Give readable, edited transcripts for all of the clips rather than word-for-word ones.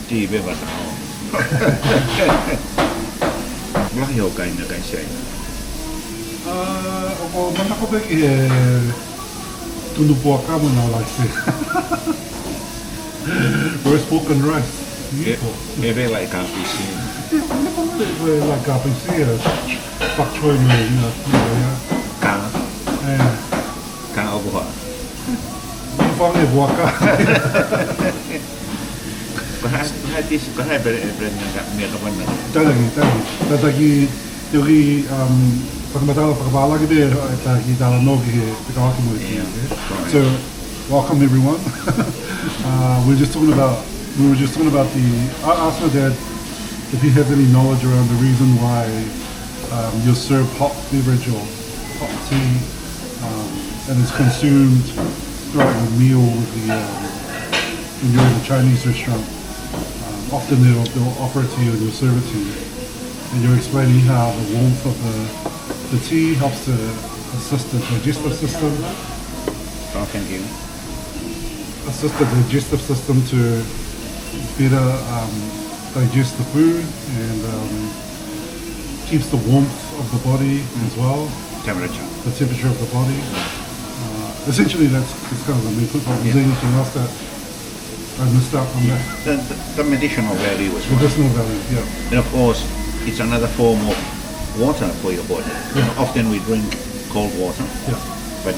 Gee, beba tao. Lahi o kai na kai sei. O manako beki tunu puaka mo na like roast pork and rice. Ebe like kapisi. Like kapisi, pak choy mo Ka. Ka o buha. Fang e puaka. Ko hai bre nga me ka pana. Tatagi yogi pagmatala gibi taki talanoa ki pikawaki mo. So welcome everyone. We were just talking about the. I asked my dad if he has any knowledge around the reason why you'll serve hot beverage or hot tea and is consumed throughout your meal with when you're in a Chinese restaurant. Often they'll offer it to you and they'll serve it to you. And you're explaining how the warmth of the tea helps to assist the digestive system. Oh, thank you. Assist the digestive system to better digest the food and keeps the warmth of the body as well. Temperature. The temperature of the body. Essentially, that's kind of the main point. Is there anything else that I missed out on that? The medicinal value as well. Medicinal value, yeah. And of course, it's another form of water for your body. Yeah. Often we drink cold water, Yeah. but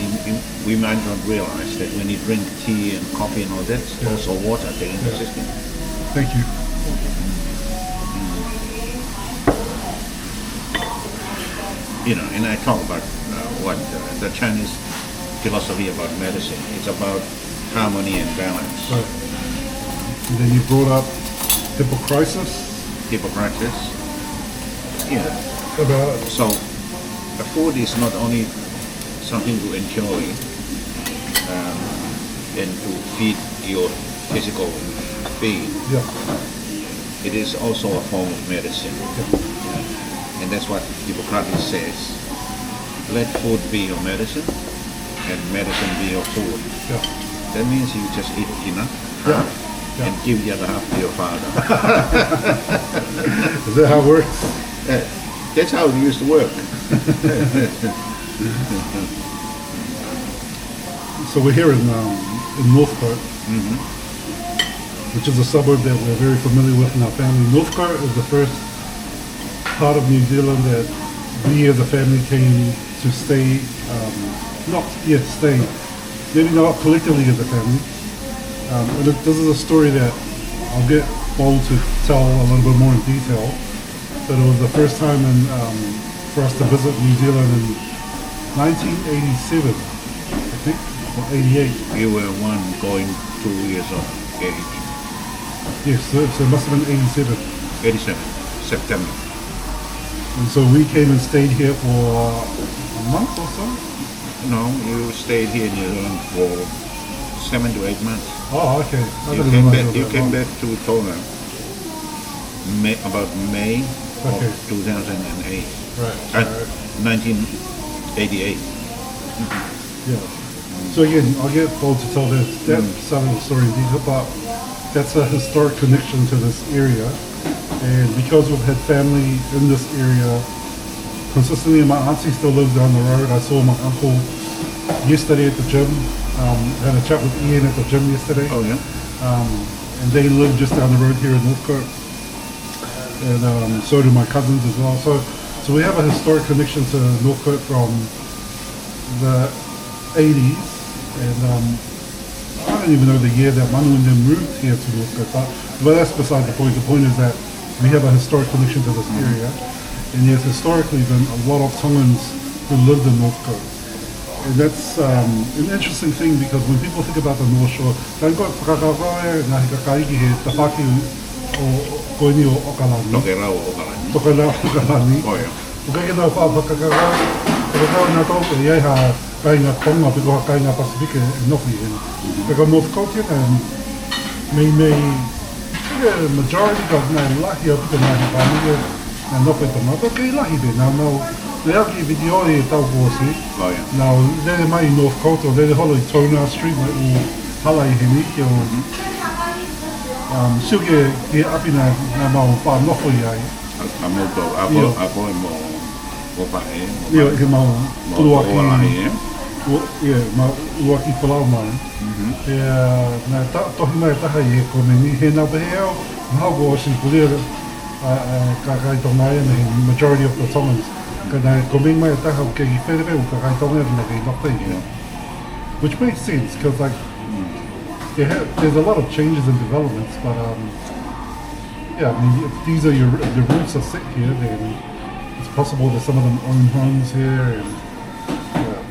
we might not realize that when you drink tea and coffee and all that, it's also water taking the system. Thank you. You know, and I talk about what the Chinese philosophy about medicine. It's about harmony and balance. Right. And then you brought up Hippocrates. Hippocrates. Yeah. About So, the food is not only something to enjoy and to feed your physical being. yeah. It is also a form of medicine. And that's what Hippocrates says. Let food be your medicine and medicine be your food. Yeah. That means you just eat enough Yeah. and give the other half to your father. Is that how it works? That's how it used to work. So we're here in Northcote, which is a suburb that we're very familiar with in our family. Northcote is the first part of New Zealand that we as a family came to stay, maybe not collectively as a family. And this is a story that I'll get bold to tell a little bit more in detail. But it was the first time for us to visit New Zealand in 1987, I think, or 88. You were one going 2 years of age. Yes, so it must have been 87. 87, September. And so we came and stayed here for a month or so. No, you stayed here in New Zealand for 7 to 8 months. Oh, okay. You came back to Tongan about May of 2008. Right. 1988. Yeah. So again, I'll get bold to tell that side of the story in detail, but that's a historic connection to this area. And because we've had family in this area consistently, and my auntie still lives down the road. I saw my uncle yesterday at the gym. Had a chat with Ian at the gym yesterday. Oh, yeah? And they live just down the road here in Northcote. And so do my cousins as well. So we have a historic connection to Northcote from the 80s. And I don't even know the year that Manu and them moved here to Northcote. But that's beside the point. The point is that we have a historic connection to this area. And there's historically been a lot of Tongans who lived in Northcote. And that's an interesting thing because when people think about the North Shore, kai koe whakakawhae ngā hika kaiki he tawhaki o koini o Auckland. Tokerau o Auckland. Tokerau o Auckland. Oh, yeah. O kai kena whakakawhae, whakakau ngā taupe iai ha kai ngā konga piko ha kai ngā Pasifika e nohi. Peko Northcote mei majority ka ngā lahi au pika ngā hipānike ngā nohi tamata, kei lahi be ngā mau. They have the video in Tauposi. Oh, yeah. Now, they're my Northcote, or they're Holly Tona Street, like Halai Heniki, or siu ke apina na mau pa no foi ai Amo to apo mo pa io ke mau tua ki e mau tua ki palau mai na tohi mai taha i ko ni he na pe heo mau go si pulir ka Tongan and majority of the Tongans kana ko mai taha ke i fere ka Tongan na ke no pe which makes sense because like there's a lot of changes and developments, but yeah, I mean, if these are the roots are set here, then it's possible that some of them own homes here, and yeah.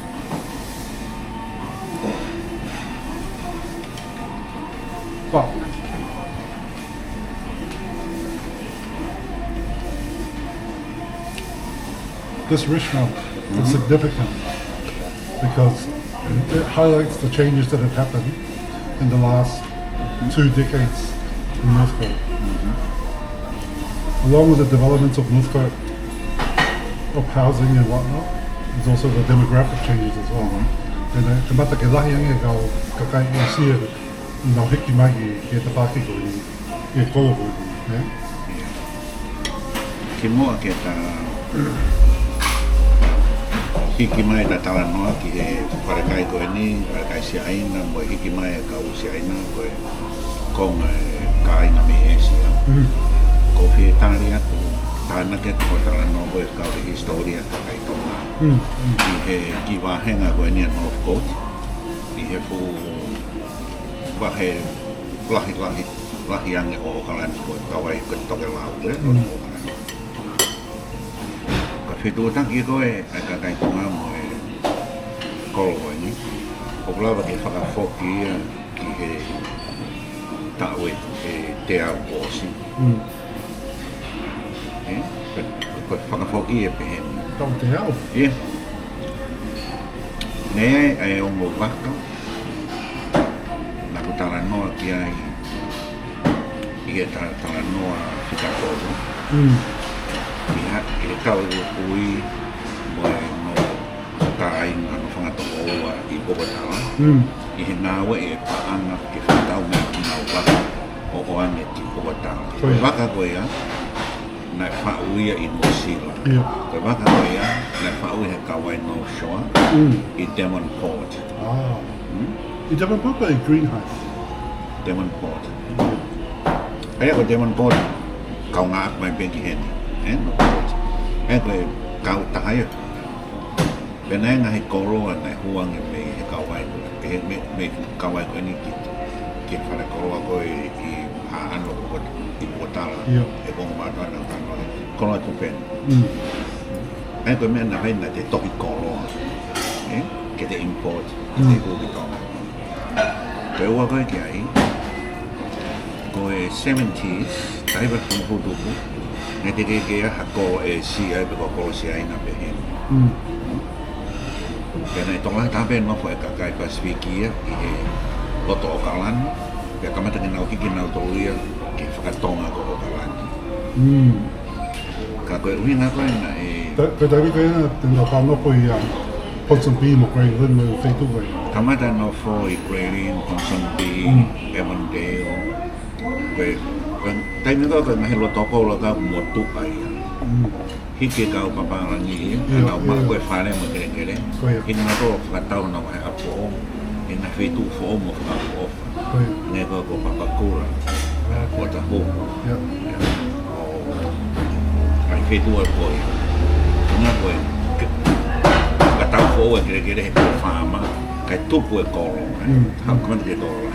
But this restaurant is significant because it highlights the changes that have happened in the last 2 decades in Northcote. Along with the developments of Northcote, of housing and whatnot, there's also the demographic changes as well. And te mata ke lahi ange ka kai i sia no hiki mai ke te Pākiko i kolohu. Ki moa ke ta hiki mai ta talanoa ki he wharekai koe ni, wharekai si aina, mo hiki mai e kau si aina koe konga ka aina me e sia. Ko whie tāri atu, tāna ke koe talanoa koe kau he historia ka kai tonga. Ki he ki wahenga koe ni a Northcote, ki he fu wahe lahi ange o kalani koe kawai koe toke lau koe. Whituataki koe ai ka kai tonga mo e kolo koe ni. O lawa ke whakafoki ia ki he tau e te au osi. Koe whakafoki e pehen. Tau te au? Ia. Nei ai o mo waka. Naku talanoa ki ai i e talanoa whikakoro. Ki kau ui mo kai no whangatoko ua i Bogotala. I he ngāwe e paanga ki whakatau mea ki ngau waka o oane ki Bogotala. Koe waka koe a, nai whauia i Nosila. Koe waka koe a, nai whauia he kawai no shoa i Devonport. I Devonport or i Greenhouse? Devonport. Ai ko Devonport, kau ngāk mai benki heni. E koe kau tahaya. Pena e ngahi koroa nei huangi me he kawai koe. Me kawai koe ni ki whare koroa koe i haano i Bogotala. E kongo mātua nau tanoa. Koroa kupena. E koe mea na haina te toki koroa. Ke te import. Te huki tonga. Koe ua koe ki ai. Koe 70s. Taiwa kumuhutuku. Ngai te kekea hako e si ai peko kolo si aina pehe. Pena i tonga tape nofo e kakai Pasifikia i he loto o kalani. Pea kamata ki nau hiki nau toluia ki whakatonga ko o kalani. Ka koe ui ngā koe na e... Koe tawi koe na tena whanoko i Ponsonby mo Grey Lynn mo whaitu koe. Kamata nofo i Grey Lynn, Ponsonby, Avondale. Koe taimi koe ngahi loto ko loka mo tukai. Hiki kau paparangi nau ma koe whare mo kere. Hina na ko whakatau na wahe apo. Hina whetu fo mo whakapo ofa. Nge koe ko papakura. Ko ta ho. Ai whetu a koe. Nga koe whakatau fo e kere he koe whama. Kai tupu e koro. Hau kamata ke koro.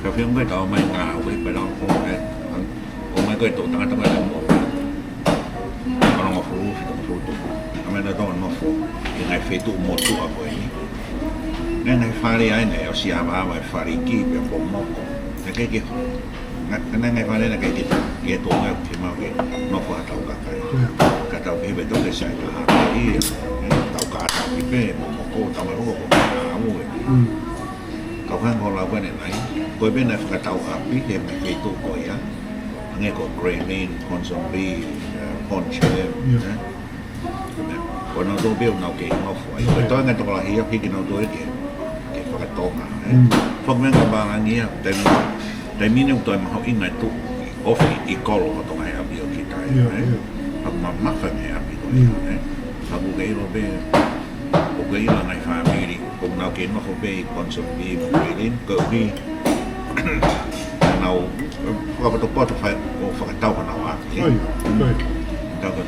Ka whiam koe tau mai ngā ue pe rau ko e. Ko mai koe tō tangata mai rau mo. Karanga furu, whitama furu tuku. Ka mai rau nofo. I ngai whetu motu a koe ni. Ngai whare ai nei o si awa awa e whare ki pe po moko. Ka kei ke ngai whare na kei ke tō ngau te mau ke nofo a tau kakai. Ka tau pepe toke sai ka hata ia. Tau ka atau ki pe mo moko tau mai roko ko ka amu e. Kau kan ko lau kene nai. Koe bena whakatau api he me whetu koe ia. Nge ko Grey Lynn, Ponsonby, Ponche. Ko nau tō beo nau ke ingofu ai. Koe toa ngai tō la hia hiki nau tō e ke whakatonga. Whak mea ka bārangi ia, tēmi Dai mine u toi maho inga tu ofi I kolo o tonga he api o ki tai. Haku ma mawha he api o ki tai. Haku ke ilo be, o ke ilo ngai whamiri, o nau ke noho be I Ponson B, Makwilin, ko uhi, nau, whakapato whai o whakatau ka nau api. Tau ka.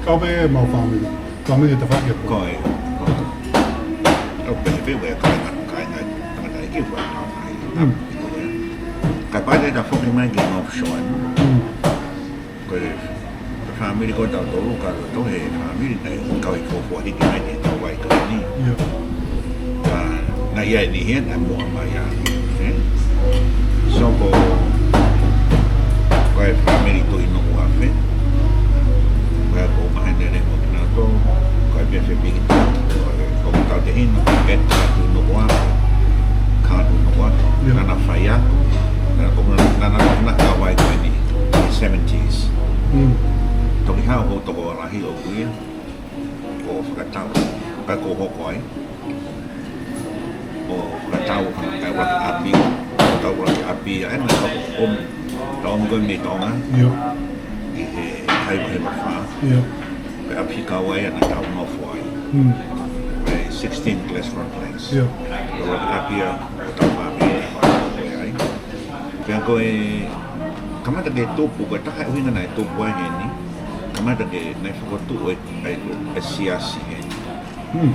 Kau be mau whamiri, whamiri te whake po. Koe. Au pe he wea kai ngai, tangata e ki wai nau mai. Kai pai ta whoki mai ki offshore. Koe, whamiri ko tau tolu ka tohe whamiri nei, kau I kōwhua hiki mai ni tau wai kai ni. Nā ia ni hea nā mua mai a. So ko, koe whamiri to ino ua whe. Koe ko mahene re mo kina tō, koe pia whe piki tāki. Ko tau te hino, e tātu ino ua, kātu ino ua, nana whai aku. Nana kawai koe ni, 70s. Toki hao ho toko rahi o kuia, o whakatau, kai ko hoko ai. O whakatau kai waki api, o tau waki api, e mai kako taonga koe me tonga, I he haiwahe mawha. Kai api kawai ana tau nofu ai. Kai 16 Glassfront Place. O waki api a o tau whapi e whakatau ai. Kai koe, kamata ke tupu, koe taha uhinga nai tupu ai he ni, kamata ke nai whakotu e siasi he ni.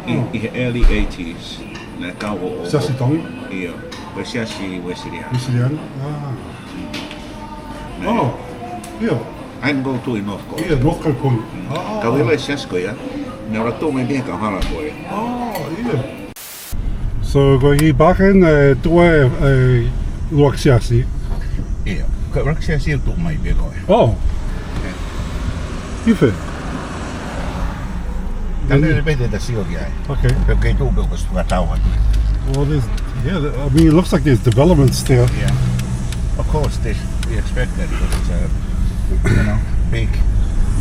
I he early 80s, nai kau o... Siasi tongi? Ia, koe siasi Wesiriana. Wesiriana? Oh, ia. I can go to in Northcote. Ia, Northcote koe. Kau hela e siasi koe ia, nā rato me bia kau hala koe. Ia. So, koe I Baken, tua e luak siasi. Ia, koe rak siasi e tuk mai bia koe. Oh. Iwhe? Tane e pete ta sio ki ai. Okay. Peo kei tū peo kas whakatau atu. Well, I mean, it looks like there's developments there. Yeah. Of course, we expect that because it's a, big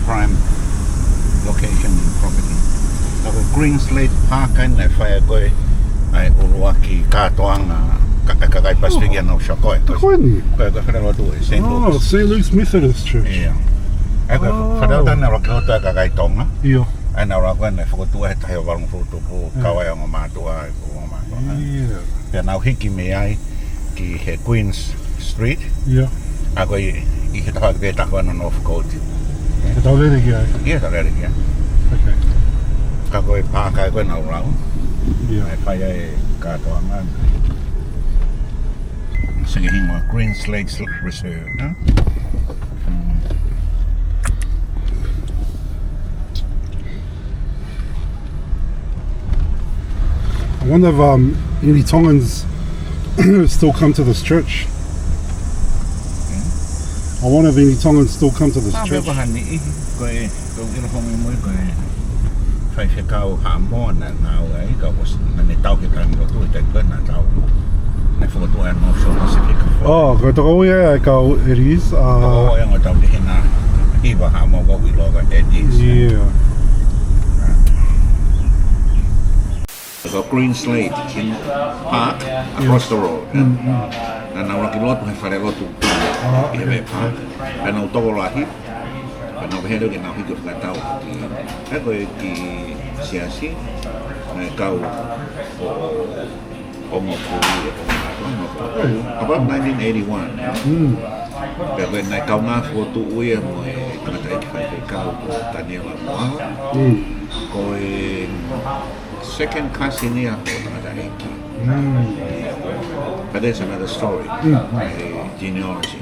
prime location property. Like a Green Slate Park and a fire koe ai Uluaki katoanga kakai Pacific no shakoe. Koe ni? Koe whakatau atu e St. Louis. St. Louis Methodist Church. Yeah. Ai koe whakatau tana rakota kakai tonga. Ia. Ai nā rākoe nei whakatua he tahi o warunga whutupu kawai o ngā mātua ai o ngā mātua. Ia. Pea nau hiki me ai ki he Queens Street. Ia. A koe I he taha ke tako ana Northcote. Te tau rere ki ai? Ia ta rere kia. Okay. Ka koe pākai koe nau rau. Ia. Ai whai ai katoa ngā. Singa hingoa Green Slate Reserve. I wonder if any Tongans still come to this church. I wonder if any Tongans still come to this church. Koe ilo hongi mui koe whai whekau haa moa na ngāu ai. Ka was na ne tau ke tangi rotu I tai koe na tau. Ne whakatua no North Pacific. Oh, ko toko ia ai kau Eris. Toko ia ngā tau te hina iwa haa moa wawi loga Eddie's. Yeah. The Green Slate in Park across the road. Na nau raki lotu he whare lotu I he me park. Pe nau toko lahi. Pe nau hedo ke nau hiko whakatau. He koe ki siasi. Nai kau o moku I about 1981. Pe koe nai kau ngā whotu uia mo e tangata eki whai kau ko Daniela Moaho. Koe second cousin ia ko tangata eki. But there's another story. Genealogy.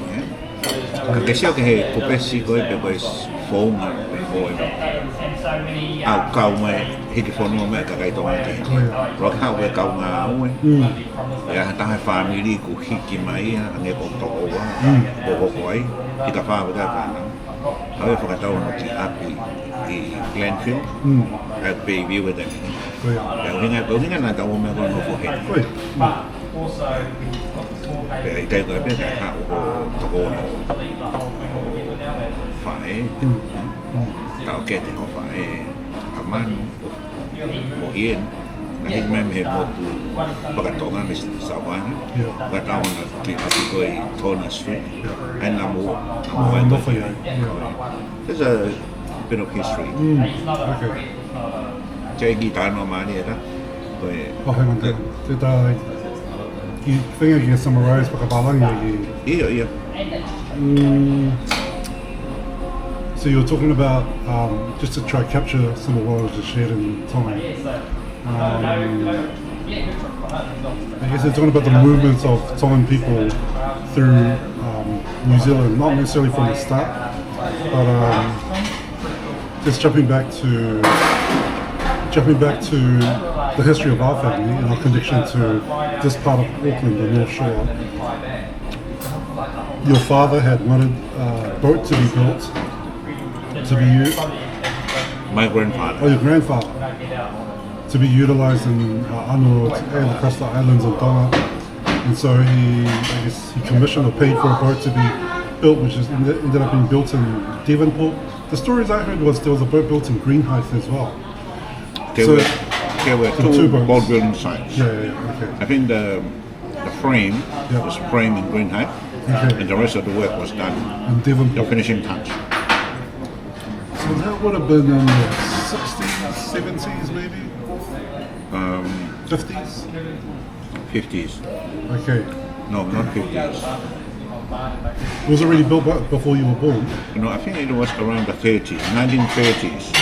Ka kesio ke he kupesi koe pe koe whaunga koe. Au kau mai, hiki whanua mai ka kai tonga te. Roka hau ke kau ngā aue. E aha tahe whamiri ku hiki mai ia, ange ko toko wa, ko koe, I ka whāwaka kāna. Hau e whakatau no ki api I Glenfield, at Bayview with them. Kau hinga nā tau mea koe no fuhe. Pea I kai koe pea ka hau ko toko no whae. Tau ke te ho whae, a manu, o hien. think même he moved to Tongan is Savannah. Yeah. But I want to go in Tona Street. Yeah. And I'm Northcote, There's a bit of history. Okay. Chạy guitar mà đi đó. Rồi hang on. You think I can summarize pagkabalang yeah. So you were talking about, just to try to capture some of what I was just shared in Tongan. I guess they're talking about the movements of Tongan people through New Zealand, not necessarily from the start, but just jumping back to the history of our family and our connection to this part of Auckland, the North Shore. Your father had wanted a boat to be built, to be used. My grandfather. Oh, your grandfather. To be utilised in Anua and across the islands of Tonga. And so he commissioned or paid for a boat to be built, which ended up being built in Devonport. The stories I heard was there was a boat built in Greenhithe as well. There were two boat building sites. Yeah, okay. I think the frame was framed in Greenhithe, and the rest of the work was done in Devonport. The finishing touch. So that would have been in the 60s, 70s maybe? 50s? 50s. Okay. No, not 50s. It was already built before you were born? No, I think it was around the 30s, 1930s.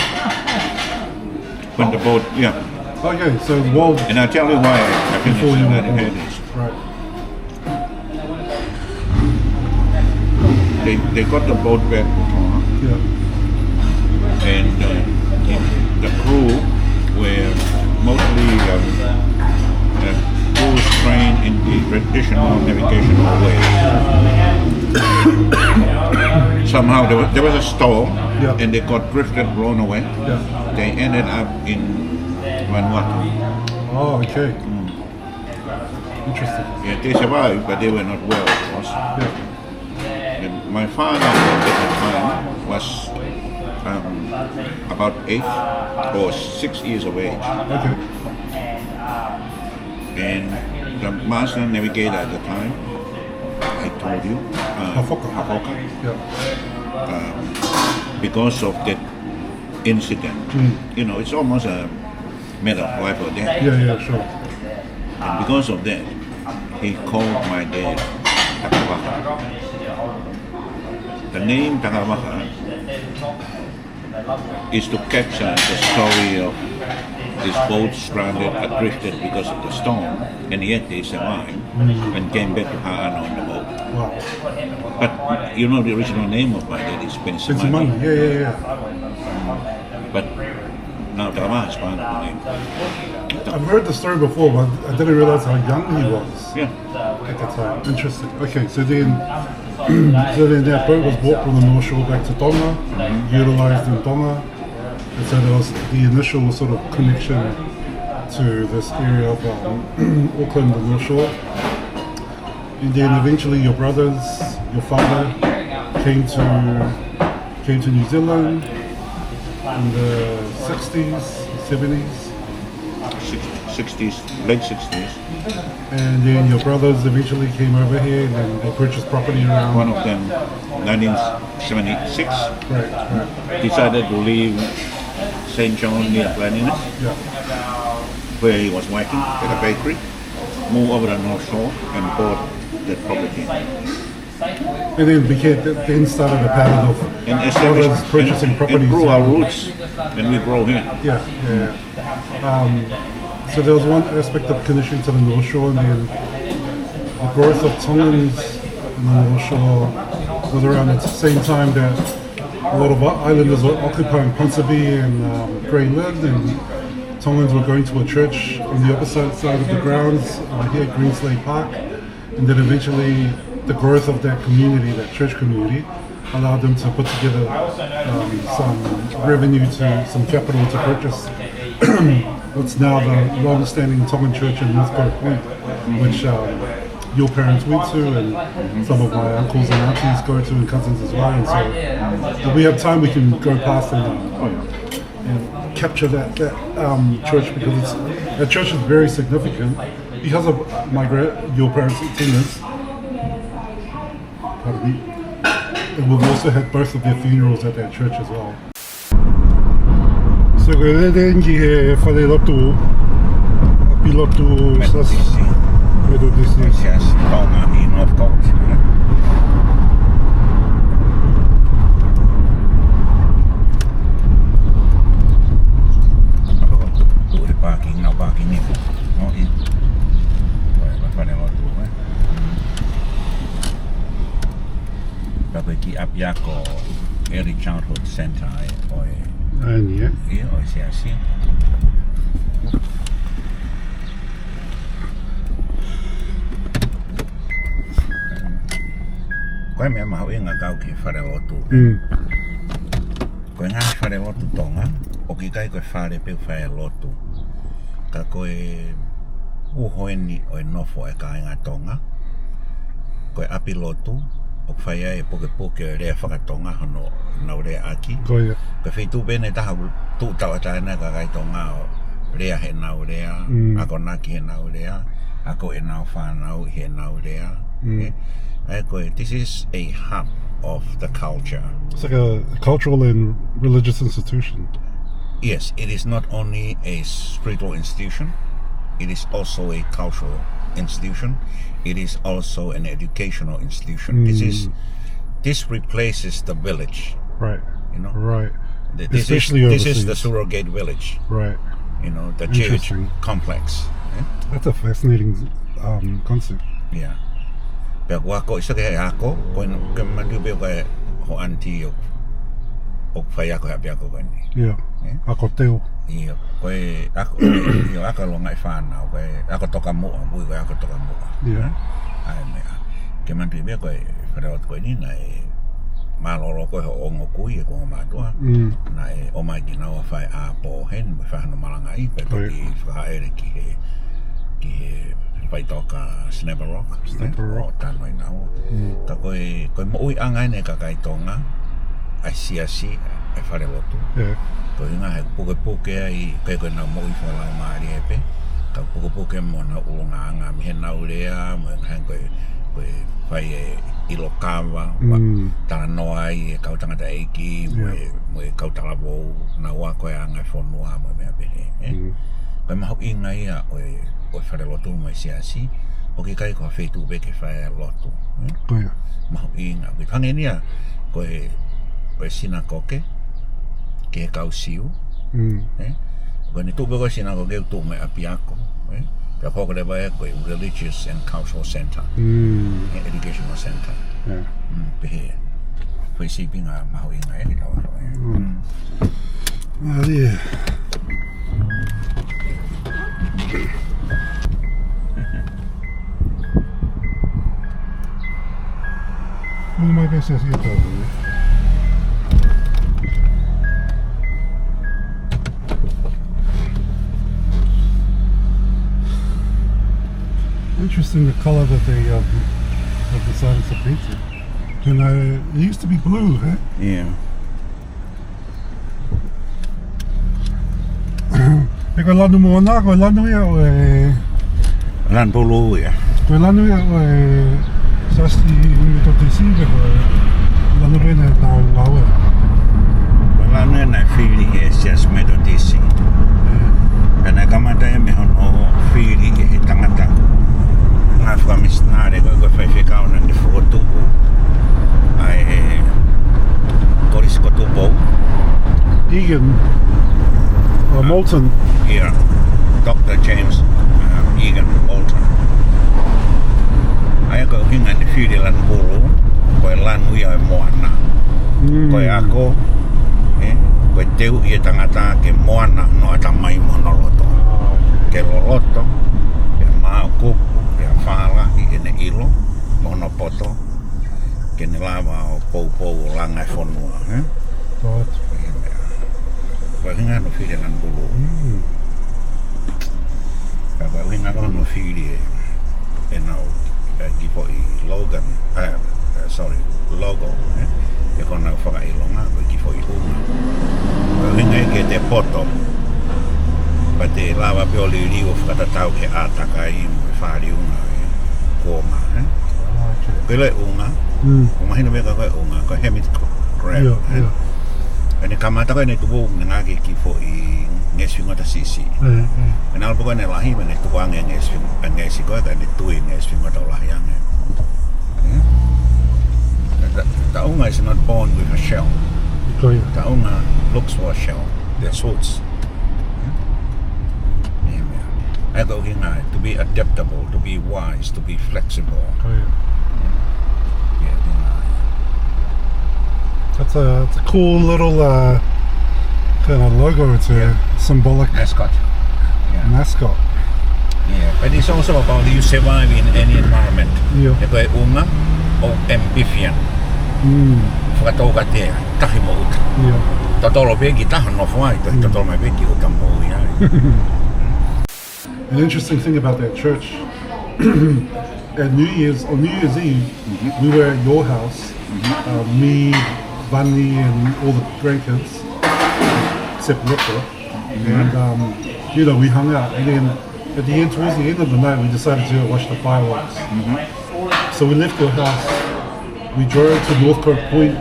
When the boat, Okay, so well. And I'll tell you why I think it's in the 1930s. Right. They got the boat back to Tonga. Yeah. And the crew were mostly crews trained in the traditional navigational way. Somehow there was a storm, and they got drifted, blown away. Yeah. They ended up in Vanuatu. Oh, okay. Interesting. Yeah, they survived, but they were not well, of course. Yeah. And my father at the time was about 8 or 6 years of age. Okay. And the master navigator at the time, I told you, Hafoka. Yeah. Because of that incident, it's almost a matter of life or death. Yeah, sure. And because of that, he called my dad Takawaka. The name Takawaka is to capture the story of this boat stranded, adrifted because of the storm, and yet they survived and came back to Ha'ano on the boat. Wow. But the original name of my dad is Pensimani. Yeah. But now Takawaka is part of the name. I've heard the story before, but I didn't realize how young he was Yeah. at the time. Interesting. Okay, so then that boat was brought from the North Shore back to Tonga, utilised in Tonga, and so there was the initial sort of connection to this area of Auckland, the North Shore. And then eventually your brothers, your father, came to New Zealand in the 60s, 70s. 60s, late 60s. And then your brothers eventually came over here and then they purchased property around. One of them, 1976, Right. decided to leave St. John near Planinus, Yeah. where he was working at a bakery, moved over the North Shore and bought that property. And then started a pattern of And brothers purchasing properties. and grew our roots, and we grow here. Yeah. So there was one aspect of connection to the North Shore, and then the growth of Tongans in the North Shore was around at the same time that a lot of islanders were occupying Ponsonby and Grey Lynn, and Tongans were going to a church on the opposite side of the grounds here at Greenslade Park, and then eventually the growth of that community, that church community, allowed them to put together some revenue, some capital to purchase what's now the longest-standing Tongan church in Northcote Point, which your parents went to, and some of my uncles and aunties go to, and cousins as well. And so if we have time, we can go past them. capture that church because that church is very significant because of your parents' attendance. Pardon me. And we've also had both of their funerals at that church as well. So we're then here for the piloto Metodisi. Yes, Tongan in Northcote. Parking in. No in. Pada lotu Tapi ki apiako Early Childhood Center oi. Yeah. Iya, oi siasi. Koe mea mahu inga kau ki whare lotu. Koe ngā whare lotu tonga, o ki kai koe whare peu whare lotu. Ka koe uhoeni o e nofo e ka inga tonga. Koe api lotu, o whaia e poke o rea whakatonga hono nau rea aki. Koe. Koe whaitu bene taha tū tau ataina ka kai tonga o rea he nau rea, ako naki he nau rea, ako e nau whanau he nau rea. This is a hub of the culture. It's like a cultural and religious institution. Yes, it is not only a spiritual institution, it is also a cultural institution, it is also an educational institution. This replaces the village. Right. You know? Right. This is the surrogate village. Right. You know, the Jewish complex. That's a fascinating concept. Yeah. Pero wako isa kaya ako, kung mandubi ko ho anti o whai ako hapi ako kani. Yeah. Ako teo. Iyo, koe ako lo ngai whanau, koe ako toka mua, mui koe ako toka mua. Yeah. Ai mea, ke mandubi koe whareot koe ni na e malolo koe ho ongo kui e kongo matua. Na e o mai ki naua whai a po hen, me whahano malanga i, pe toki whaere ki he Paitoka Snapper Rock, o tano i nao. Ka koe moui angai ne ka kai tonga, ai siasi e whare lotu. Koe inga he puke ai, koe nau moui whalau maari epe, ka puke mo na ulunga anga mi he nau rea, mo inga koe whai e ilokawa, talanoa ai e kautangata eiki, mo e kautalabo, na ua koe anga e whonua, mo mea pehe. Koe mahu inga ia o whare lotu mai siasi, o ki kai koe whetu be ke whae lotu. Koe. Mahu inga. Koe pangenia, koe sinakoke, ke he kau siu. Koe ni tūpe koe sinakoke u tū mai api ako. Pea koko le vai koe Religious and Cultural Center. Educational Center. Pehe. Koe sipi ngā mahu inga e ki tau. Yeah. Uno mai pensa sia todo. Interesting the color that they have decided to paint it. And it used to be blue, huh? Yeah. E koe lanu mo ana, koe lanu ia o e... Lan pulu ia. Koe lanu ia o e... Sasti to te sive koe lanu rena e tau ngaue. Koe lanu ia nai whiri he sias metodisi. Pena kamata e me hono whiri e he tangata. Ngā whakamisnare koe whai whekauna ni whukotuku. Ai e... Koris kotupo. Egan. Moulton. Yeah, Dr. James Egan Moulton. Ai ko hinga ni whiri lan pulu, koe lan ui ai moana. Koe ako, koe teu i e tangata ke moana no ata mai mono loto. Ke loloto, ke maa kupu, ke whala i ene ilo, mono poto, ke ni lava o pou langa e whonua. Right. Koe hinga no whiri lan pulu. Ka koe hinga no whiri e nau ki po i logo. E kona whakailonga, koe ki po i hunga. Koe hinga e ke te poto. Pa te lawa pe o liu whakatatau ke ātaka I whāriunga e kōma. Pele unga, umahina me ka koe unga, koe hermit crab. Ene kamata koe ne tupu ngake ki fo I ngeswinga ta sisi. Ene alpo koe ne lahi me ne tupuange ngesi koe ka ne tui ngeswinga ta lahi ange. Ta unga is not born with a shell. Ta unga looks for a shell. They're sorts. I go hinga to be adaptable, to be wise, to be flexible. That's a cool little kind of logo. It's a symbolic mascot. Mascot. Yeah, but it's also about you survive in any environment. Te koe unga o ambition. Whakatau ka te tahi mo uta. Tatolo peki taha no whai, tatolo mai peki uta mo ui. An interesting thing about that church, at New Year's Eve, we were at your house, me, Bunny, and all the grandkids, except Ripper, and we hung out. And then at the end, towards the end of the night, we decided to watch the fireworks. So we left your house. We drove to Northcote Point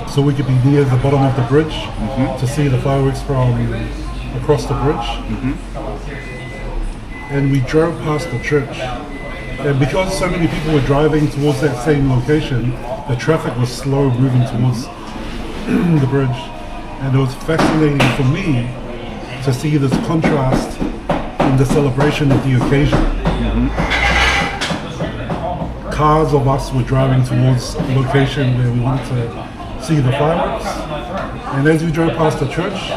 so we could be near the bottom of the bridge to see the fireworks from across the bridge. And we drove past the church. And because so many people were driving towards that same location, the traffic was slow moving towards the bridge. And it was fascinating for me to see this contrast in the celebration of the occasion. Cars of us were driving towards a location where we wanted to see the fireworks. And as we drove past the church,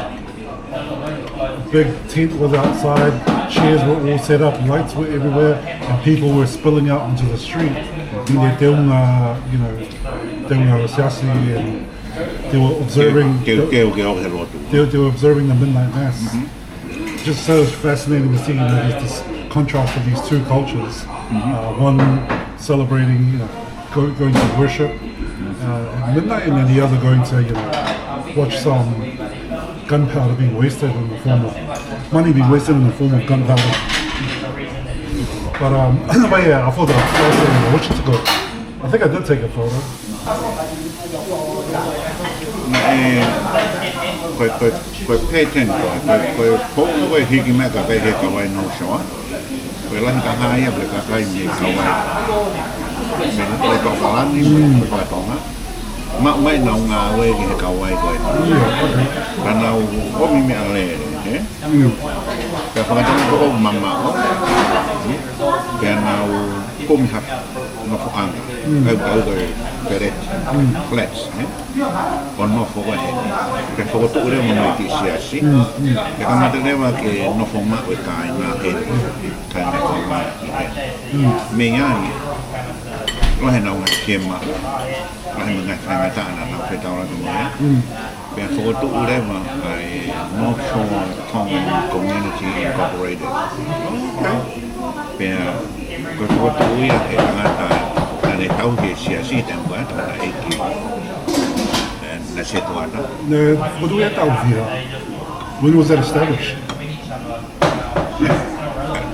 a big tent was outside, chairs were all set up, lights were everywhere, and people were spilling out onto the street. And they were observing they were observing the midnight mass. Just so fascinating to see, there's this contrast of these two cultures. One celebrating, going to worship at midnight, and then the other going to, watch some gunpowder being wasted in the form of money being wasted in the form of gunpowder. But yeah, I thought that was fascinating. I wish it to go. I think I did take a photo. Koe pēten koe pōku koe hiki mea ka kai he kawai no shoa. Koe lahi ka haia ple ka kai me kawai. Me koe ka whalani, koe tonga. Mai nau ngā ue ki he kawai koe. Ka nau omi mea lere, Ka whakatanga ko o mama o. Ka nau komi hapa no whaanga. Au koe peret, flats, O no whaka he. Ka whakatu ure mo mai ki siasi. Ka kamata rewa ke no whama o kai ngā he. Kai ngā kawai i he. Me ngāi, lahe nau ngā kema. Lahe mga whainga tāna nau whetawara ka moe. Pea whakatu ure ma ai North Shore Tongan Community Incorporated. Pea koe whakatu uia he tangata ne tau ke siasi te mua tangata eiki. Na se toana. What do we have out here? When was that established?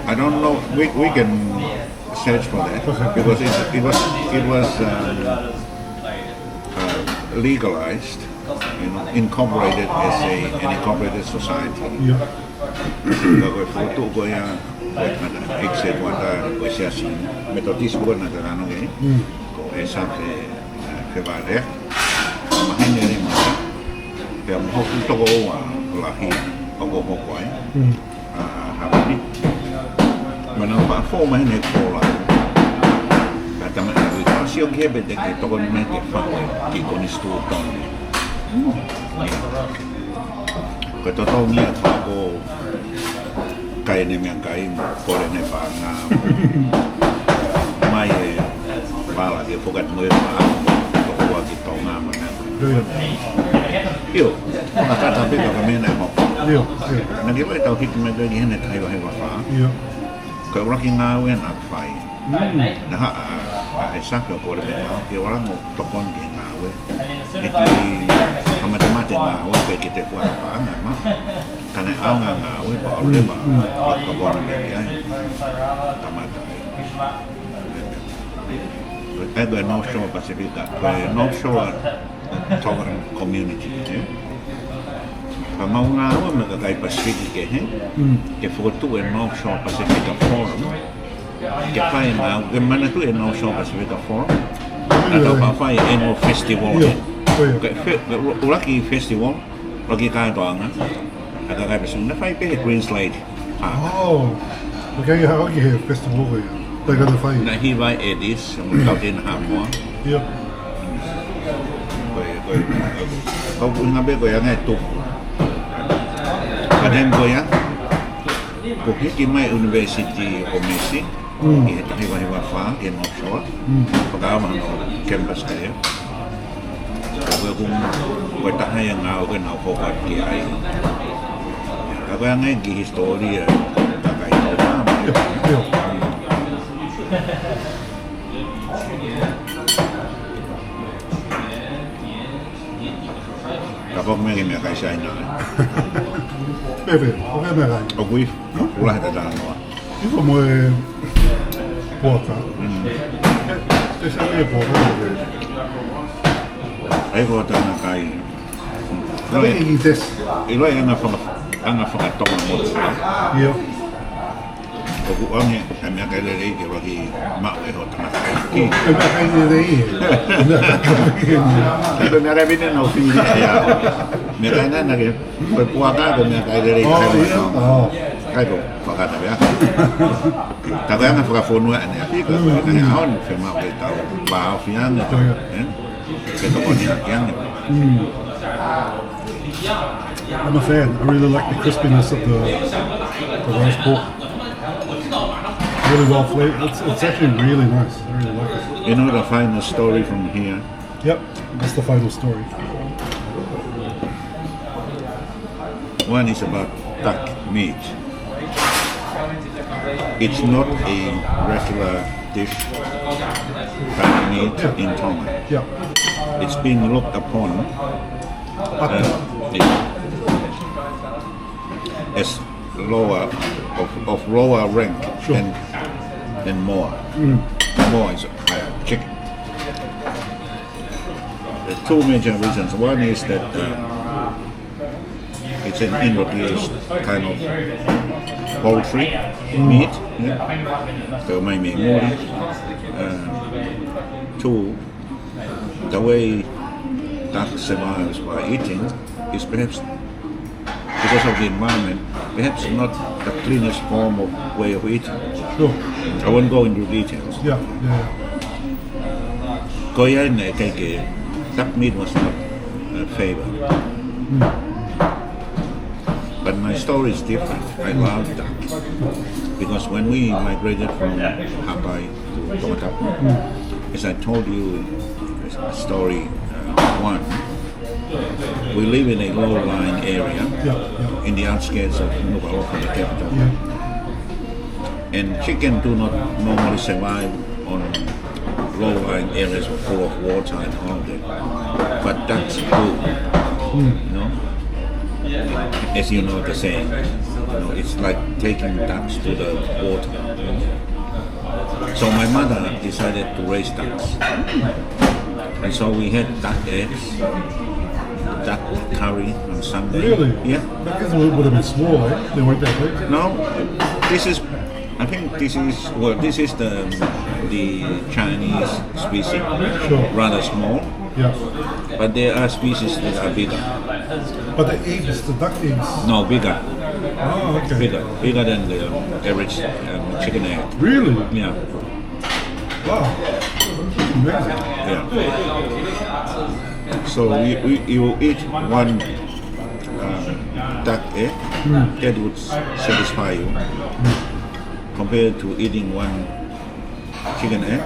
I don't know. We can search for that because it was legalized, incorporated as an incorporated society. Koe whutu koe a exit wata koe siasi metodismo koe na tarano ke ko e sa ke warea mahine re mata pea mohoku toko a lahi oko hoko ai hapani mana pa fo mahine kola kata mana ui sio kebe de ke toko ni me ke whakoe ki koni stu toni koe toto mia tako kai ne mea kai kore ne whanga mai e wala ki whokat mui wha toko wa ki Tongan mana Io, una kata pika ka mena e moko na ki wai tau hiki me kai ki hene tai wa hewa wha koe uraki ngā uen ak whai na ha e sake o kore peka ki warango tokon ki ngā ue e ki hamatama te ngā oi pe ki te kua pānga ma. Kane au ngā oi pa au le ma. Ka wana me ki ai. Tamata ai. Ego e North Shore Pacifica. Koe North Shore Tongan community. Pa mau ngā ua me ka kai Pacific ke he. Ke whukotu e North Shore Pacifica Forum. Ke whai ngā, ke mana tu e North Shore Pacifica Forum. Atau pa whai annual festival. Uraki festival, uraki kātoanga. Aka kai Pacifica, na whai pe he Green Slate Park. Oh, okay, hoki he festival e. Tai kata whai. Na hiwai Edis, kau tēnā hamoa. Yeah. Kau ngā be koe angai tupu. Kadang koe ya, ko hiki mai University o Messi, i he tahi wahiwa wha, i North Shore, pagāma no campus kaya. Koe koe tahai ngā o koe nau whokot ki ai. Ka koe angai ki historia, ka kai tau māma. Kapok me mea kai saina. Pepe, o que me gai? O kui, ula he te talanoa. Iso mo e pota. Te sa me pota. Ai ko tana kai. Ai i tes. Ilo e anga whakatonga mo. Ia. O ku onge, e mea kai lere i ke waki mau e ho tana kai. E mea kai lere i. Ipe mea kai vine nau whiri e ao. Mea kai nana ke, koe puaka ko mea kai lere i kai mo. Kai ko whakata mea. Ta koe anga whakawhonua ane a pika. Nai aon whi mau e tau. Pāo whianga. Ke toko ni aki ane. I'm a fan. I really like the crispiness of the roast pork. Really well flavored. It's actually really nice. I really like it. You know the final story from here? Yep, that's the final story. One is about duck meat. It's not a regular dish, duck meat in Tonga. Yeah. It's being looked upon as lower of lower rank than more. More is higher chicken. There are two major reasons. One is that it's an introduced kind of poultry meat. So maybe more. Two, the way duck survives by eating is perhaps because of the environment, perhaps not the cleanest form of way of eating. Sure. I won't go into details. Yeah. Koya ne keke, duck meat was not favored. But my story is different. I love duck. Because when we migrated from Hawaii to Tonga, as I told you a story one, we live in a low-lying area in the outskirts of Auckland, the capital. And chicken do not normally survive on low-lying areas full of water and all that. But ducks do, you know. As you know the saying, you know, it's like taking ducks to the water. So my mother decided to raise ducks. And so we had duck eggs, duck curry on Sunday. Really? Yeah. Ducks would have been small, eh? They weren't that big. No, I think this is the Chinese species, rather small. Yeah. But there are species that are bigger. But the eggs, the duck eggs. No, bigger. Oh, okay. Bigger than the average chicken egg. Really? Yeah. Wow. Amazing. Yeah. So you eat one duck egg, that would satisfy you. Compared to eating one chicken egg,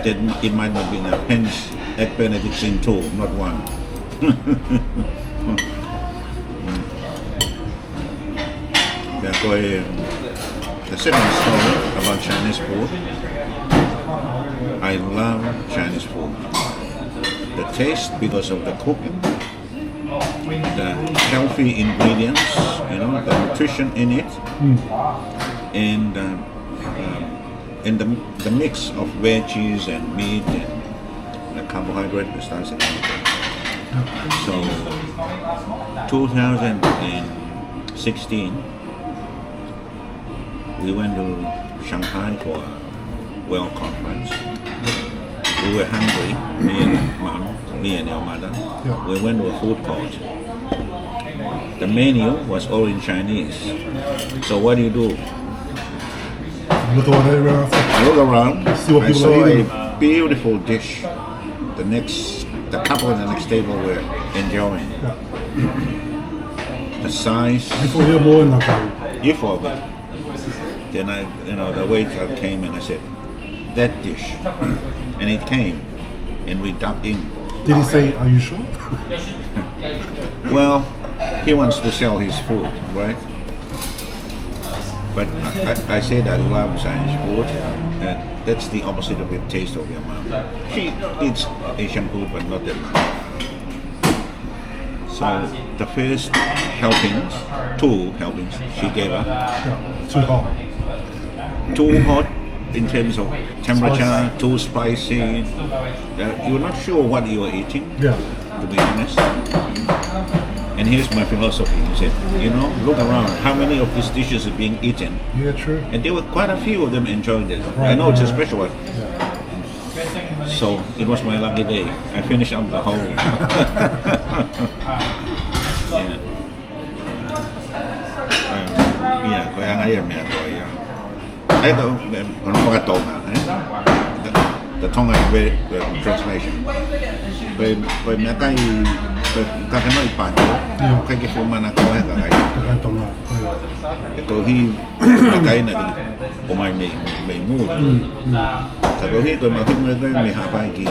that it might not be enough. Hence, egg Benedict in two, not one. The second story about Chinese food. I love Chinese food. The taste because of the cooking, the healthy ingredients, you know, the nutrition in it, and the mix of veggies and meat and the carbohydrate starts and everything. So 2016, we went to Shanghai for a World Conference. We were hungry, me and mom, me and our mother. Yeah. We went to a food court. The menu was all in Chinese. So what do you do? Look around. I look around, See what I people saw are a eating. beautiful dish. The couple in the next table were enjoying. Yeah. The size, Before you're more in that you for it. Then the waiter came and I said, that dish. And it came, and we dug in. Did he say, are you sure? Well, he wants to sell his food, right? But I said I love Chinese food, and that's the opposite of the taste of your mom. She eats Asian food, but not that much. So the first helpings, 2 helpings, she gave us. Yeah. Too hot. Too hot in terms of temperature, too spicy. You're not sure what you are eating, Yeah. to be honest. And here's my philosophy. He said, look around, how many of these dishes are being eaten? Yeah, true. And there were quite a few of them enjoying it. Right, I know it's a right. special one. Yeah. So it was my lucky day. I finished up the whole. Kaya ngayon may ako yan. Ito, kung mga Tongan, the Tongan translation. Kaya may kakano ipato, kaya kifuman ako ay kakay. I don't know. Ito kakay na umay may mood. Sa kohi ko makimul ko may hapay ki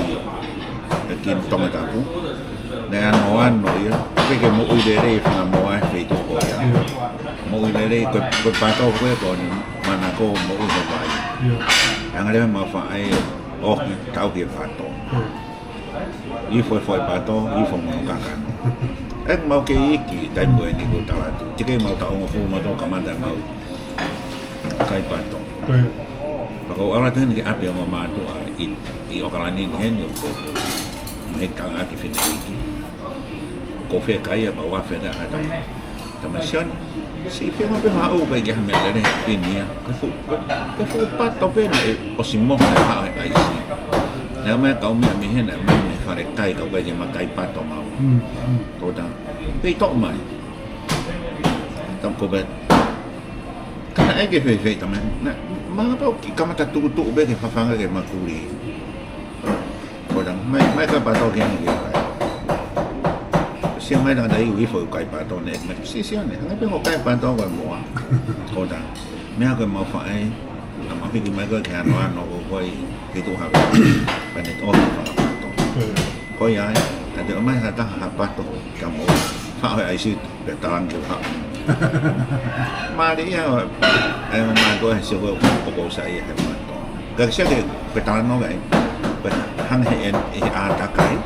Tongan ako. Na anoan no yun. Kaya mo uydere na mo ay feito ko yan. Mo uydere ko pato ko ko mana ko mo uydere. Yeah. Ang alam mo fa ay tao ki pato. I foi pato, I foi mo kakan. At mau ke iki dai mo ni ko tawa. Tika mau tao mo fu mo to kamanda mau. Kai pato. Right. Pako ara tan ki api mo ma to I okalani hen yo ko. Mai ka ati fina iki. Ko fe kai ba wa fe da ada. Tamasyon si pe mo pe ma o ba ga me da ne pinia. Ko fu pato pe na o si mo ha ai si. Na me ka me mi hen na me fa re kai ka ba je ma kai pato ma. To da. Pe to mai. Tam ko ba. Kana ai ke fe tamen. Na ma pa ki kamata tu be ke fa fa ke ma kuri. Ko da mai ka pato ke ni ke. Siang mai đang đấy quý phụ cài bà to này mà xí xí này không biết một cái bà to còn mua cô ta mấy cái mà phải mà khi mấy cái nhà nó quay cái tụ hợp và này to bà to có ai tại được mấy người ta hợp bà to cầm một phá hơi ấy sư để ta ăn kiểu hợp mà đi em mà tôi siêu cô sai hay mà to cái xe thì cái ta nó vậy cái hàng hệ ta cái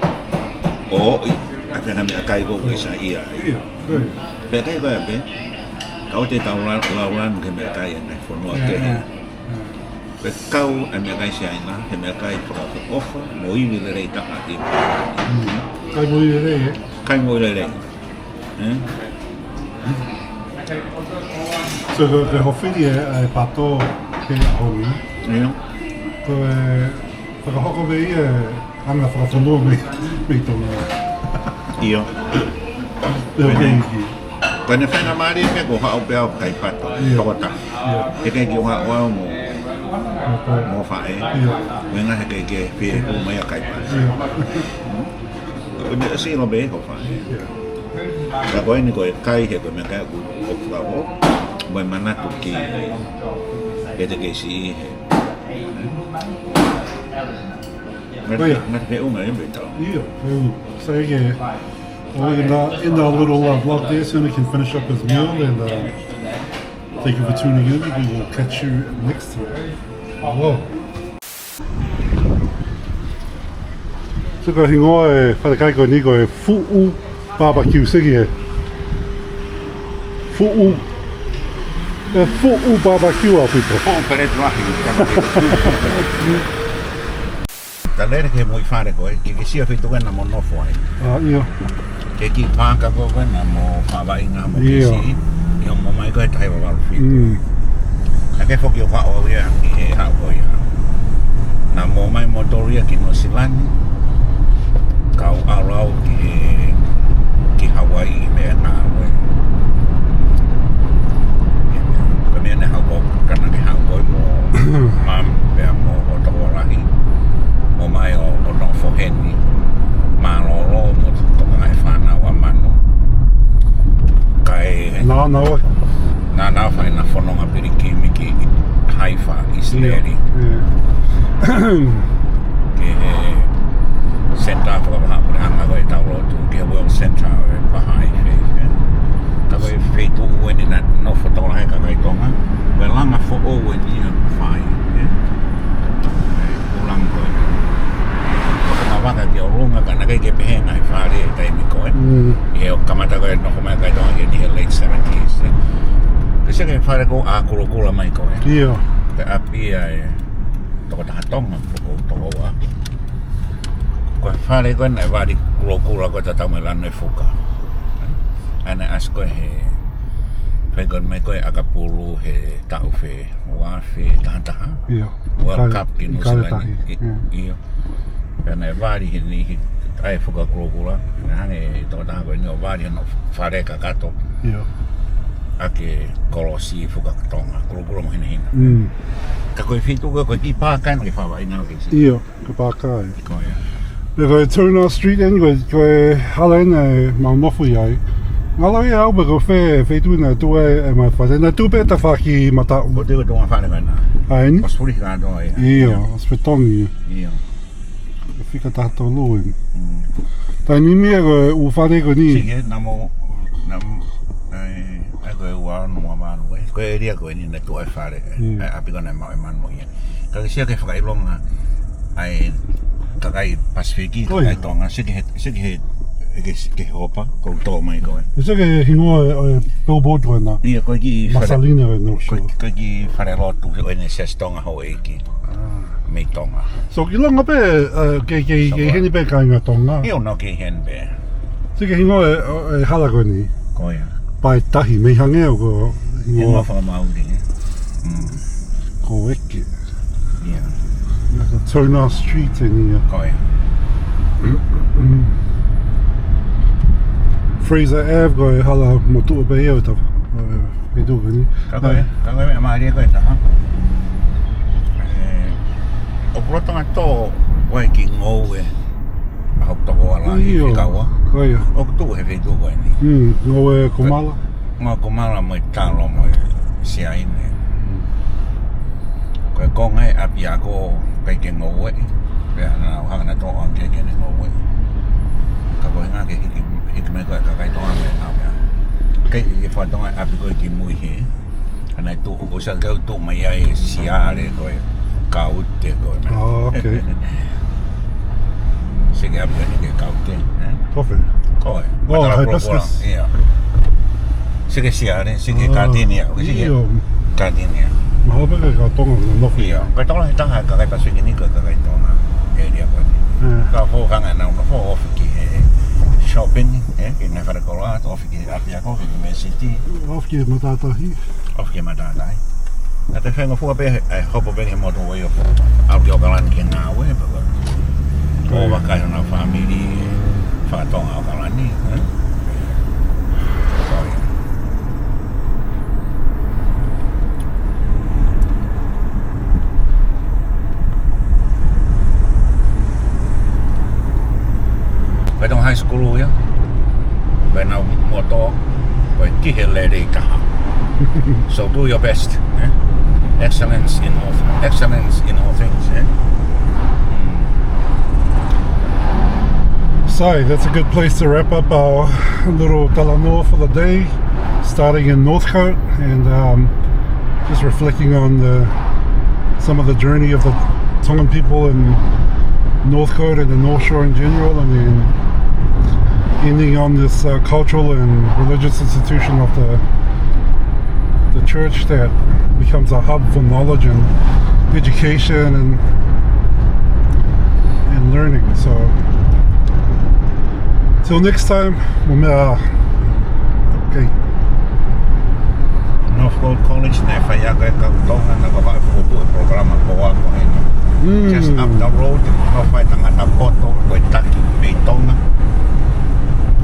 Akan ambil akai ko sa iya. Bekai ko abe. Kau te tau lawan ke bekai na forno te. Bekau ambil akai sa ina, ambil akai for offer, moi ni le ta ati. Kai mo yun Kai mo le. So the hofidi ai pato ke honi. Yo. Ko hoko be anga fono me to. Iyo. Kena fena mari me ko ha opel kai pato. Tota. Ke ke wa mo fae. Wenga he ke pe ko mai kai pato. Ni si lo be ko fae. Ka ko ni ko kai he ko me ka ku ko favo. Mai mana tu ki. Ke te ke si. Ngat pe unga ni beto. Yeah. So yeah. Well, in our little vlog there, soon he can finish up his meal and thank you for tuning in. We will catch you next time. Hello. So ka hingoa e whakakai koe ni koe fu'u barbecue sige. Fu'u barbecue people. Pere tuahi. Talere ke moi fare koe, ke sia fitu na mo no foi. Ia. Ke ki paka ko na mo fa inga mo kisi. Io mo mai koe tai wa fitu. Ake foki o fa o ia e ha ko ia. Na mo mai motoria ki no silani. Kau arau ki Hawaii me na mo. Kami ne ha ko kana ki ha ko mo mam be mo o to rahi. O mai o no fo heni. Ma lo mo to mai fana wa mano. Kai na fa na fono ma periki miki Haifa Israeli. Ke center for the hanga go ta ro tu ke world center behind fe. Ta go fe tu when in no foto la ka kai tonga. Be langa fo o when you fine. Ulang ko. Ka wanga ke ronga ka na ke pehenga I fare tai mi ko. E o kamata go no ko mai kai tonga ni late 70s. Kasi kaya fare ko kula mai ko. Ia. Te api ai to ta tonga to wa. Ko fare ko na va di kula ko ta tama la no fuka. Ana asko he fe gon me ko akapulu he tau fe wa fe ta. Ia. World Cup ki no sala. Ia. Ana va di ni ai fuka kula. Na ne to ta ko no va di no fare ka kato. Ia. Ake kolosi fuka tonga kuro mo hina ka koe fitu ko ki paka na ki fa vai na ki Ia, ka paka ai. ko ya Le koe Turner Street en koe halena maumofu ai. Ngalo ia au ko fe tu na tu e ma fa na tu pe ta fa ki mata. ko te ko fa na na Ai ni? os furi ka do ai Ia, os petongi. ia Fica tato luin. Ta ni mi ko u fa de ko ni. sige na mo na ko wa no ma no ko eria ko ni na tu ai fare a pi na ma man mo ia ka sia ke fa ilonga ai ka kai pasifiki ka kai tonga sige ke hopa ko to mai ko Ese que hingo billboard ko na. ia ko ki Masalina no show. ko ki fare lotu ko ni se tonga ho eki me tonga So kilanga pe ke heni pe ka nga tonga. io no ke hen be Se que hingo hala ko ni. ko ia Pai tahi me hange o ko e no fa mauri ko eke. ia Turner Street in ko ia Fraser Ave ko hala motu pe e ta. E do ni. ka me ma ria ko ta ha o protanga to wa ki ngowe a to ko ala i kawa Ko ia. o tu he vedo ko ni No e komala. nga ko mala mo talo mo si ai ne ko ngai apia ko kai ke ngowe pe na ha na to on ke ngowe ka ko nga ke me ko ka kai to na na ya kai e fa to api ko ki mu he ana tu ko sa ga tu mai ai si are ko ka utte ko Okay. sige api ke ka utte Kofe. ko Oh, hibiscus. ia sige si are sige gardenia sige gardenia Ma hope ka tonga no fi. ia ka to la tanga ka kai pasiki ni ka kai to na area ko ka fo hanga na no fo ofiki shopping in never ko la ofiki apia ko me city Ofki matatahi. ofiki mata dai ate fengo fu pe hopo pe mo to yo au yo kalan ki na we ba ko wa ka na family fa to au kalan ni Vai high school ya. Vai na moto. Vai kihelle ka. So do your best. Excellence in all things. So that's a good place to wrap up our little talanoa for the day, starting in Northcote and just reflecting on some of the journey of the Tongan people in Northcote and the North Shore in general, and then depending on this cultural and religious institution of the church that becomes a hub for knowledge and education and learning. So till next time, okay. Northcote College ne whaiaka e kau Tongan na ka whaifuku e programa ko ako hena. Just up the road, no whai tangata poto, koe taki mei Tonga.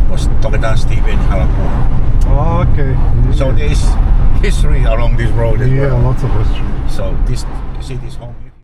Was Tongans Stephen Halapua. Oh, okay. So there is history along this road as well. Yeah, lots of history. So this city is home.